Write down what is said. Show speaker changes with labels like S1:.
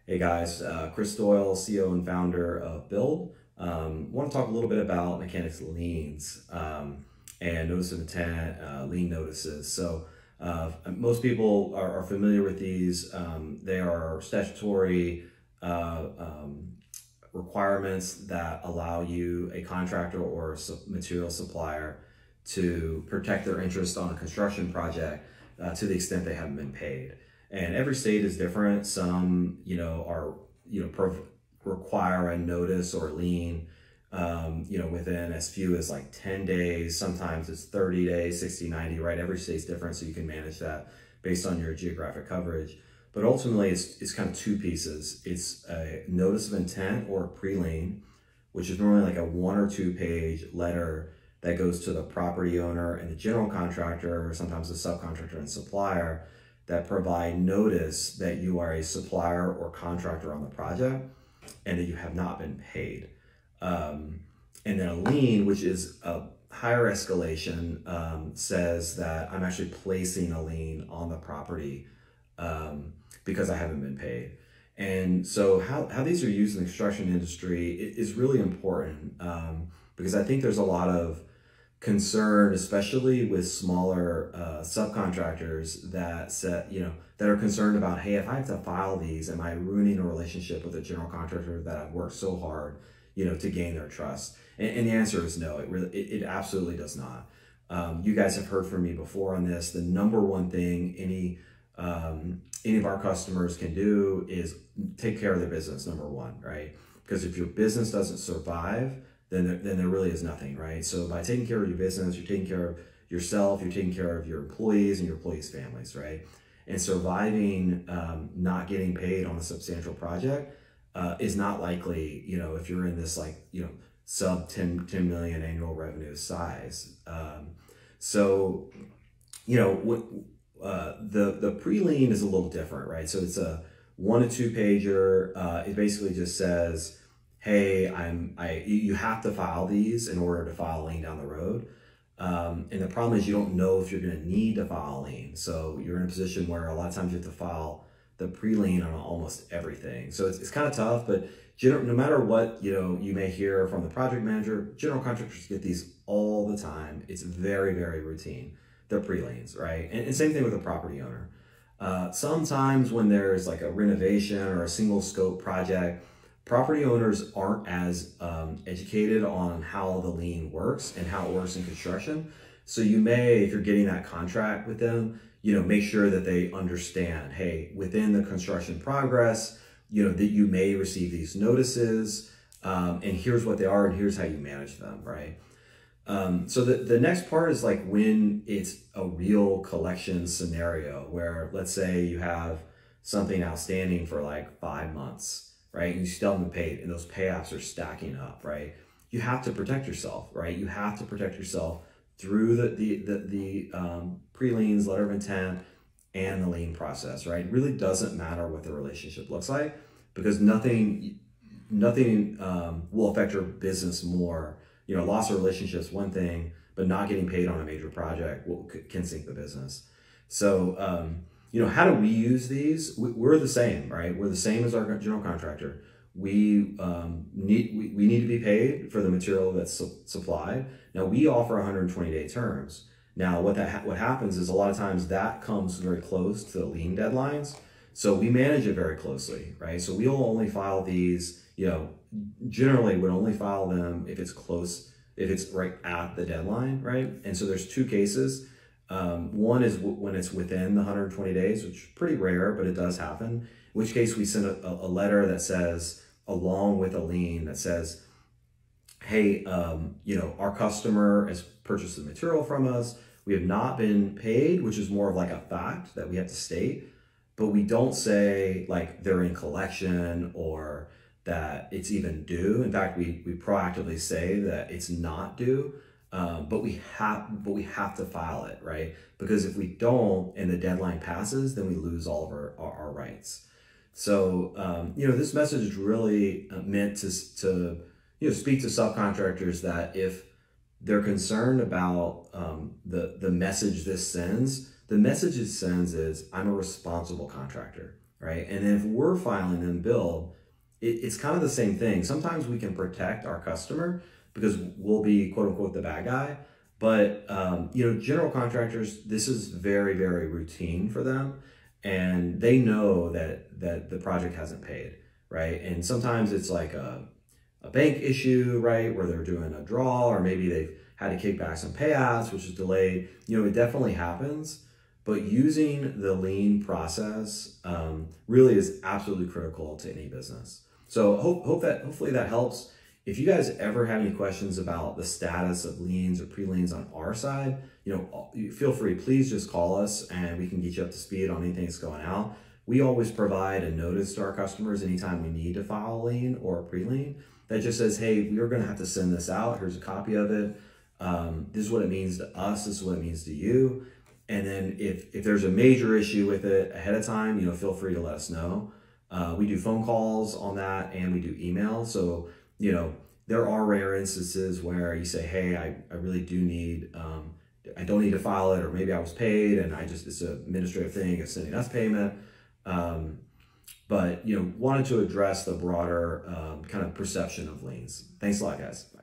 S1: Hey guys, Chris Doyle, CEO and founder of Build. Want to talk a little bit about mechanics liens and notice of intent, lien notices. Most people are familiar with these. They are statutory requirements that allow you, a contractor or a material supplier, to protect their interest on a construction project to the extent they haven't been paid. And every state is different. Some, require a notice or lien, within as few as like 10 days. Sometimes it's 30 days, 60, 90, right? Every state's different, so you can manage that based on your geographic coverage. But ultimately, it's kind of two pieces. It's a notice of intent or a pre-lien, which is normally like a 1 or 2 page letter that goes to the property owner and the general contractor, or sometimes the subcontractor and supplier, that provide notice that you are a supplier or contractor on the project and that you have not been paid. And then a lien, which is a higher escalation, says that I'm actually placing a lien on the property because I haven't been paid. And so how these are used in the construction industry is really important, because I think there's a lot of concern, especially with smaller subcontractors that are concerned about, hey, if I have to file these, am I ruining a relationship with a general contractor that I've worked so hard, to gain their trust? And the answer is no. It absolutely does not. You guys have heard from me before on this. The number one thing any of our customers can do is take care of their business, number one, right? Because if your business doesn't survive, then there really is nothing, right? So by taking care of your business, you're taking care of yourself, you're taking care of your employees and your employees' families, right? And surviving not getting paid on a substantial project is not likely, if you're in this sub 10 million annual revenue size. The pre-lien is a little different, right? So it's a 1 to 2 pager. It basically just says, hey, you have to file these in order to file a lien down the road. And the problem is you don't know if you're going to need to file a lien. So you're in a position where a lot of times you have to file the pre-lien on almost everything. So it's kind of tough, but no matter what, you may hear from the project manager, general contractors get these all the time. It's very, very routine, the pre-liens, right? And same thing with a property owner. Sometimes when there's like a renovation or a single scope project, property owners aren't as educated on how the lien works and how it works in construction. So you may, if you're getting that contract with them, make sure that they understand, hey, within the construction progress, that you may receive these notices, and here's what they are and here's how you manage them, right? So the next part is like when it's a real collection scenario where, let's say you have something outstanding for like 5 months, right? And you still haven't paid, and those payoffs are stacking up, right? You have to protect yourself, right? You have to protect yourself through the pre-liens, letter of intent, and the lien process, right? It really doesn't matter what the relationship looks like, because nothing will affect your business more. Loss of relationships, one thing, but not getting paid on a major project can sink the business. So, how do we use these? We're the same, right? We're the same as our general contractor. We need to be paid for the material that's supplied. Now we offer 120-day terms. Now what happens is a lot of times that comes very close to the lien deadlines. So we manage it very closely, right? So we'll only file these, generally would only file them if it's close, if it's right at the deadline, right? And so there's 2 cases. One is when it's within the 120 days, which is pretty rare, but it does happen. In which case we send a letter that says, along with a lien, that says, hey, our customer has purchased the material from us. We have not been paid, which is more of like a fact that we have to state, but we don't say like they're in collection or that it's even due. In fact, we proactively say that it's not due. But we have to file it, right? Because if we don't and the deadline passes, then we lose all of our rights. So, this message is really meant to speak to subcontractors that if they're concerned about the message this sends, the message it sends is, I'm a responsible contractor, right? And then if we're filing them billed, it's kind of the same thing. Sometimes we can protect our customer because we'll be quote unquote the bad guy. But general contractors, this is very, very routine for them, and they know that the project hasn't paid, right? And sometimes it's like a bank issue, right, where they're doing a draw, or maybe they've had to kick back some payouts, which is delayed. It definitely happens. But using the lien process really is absolutely critical to any business. So hopefully that helps. If you guys ever have any questions about the status of liens or pre-liens on our side, feel free, please just call us and we can get you up to speed on anything that's going out. We always provide a notice to our customers anytime we need to file a lien or a pre-lien that just says, hey, we're going to have to send this out. Here's a copy of it. This is what it means to us. This is what it means to you. And then if there's a major issue with it ahead of time, feel free to let us know. We do phone calls on that and we do email. So, there are rare instances where you say, hey, I really do need, I don't need to file it, or maybe I was paid and it's an administrative thing of sending us payment. But wanted to address the broader kind of perception of liens. Thanks a lot, guys. Bye.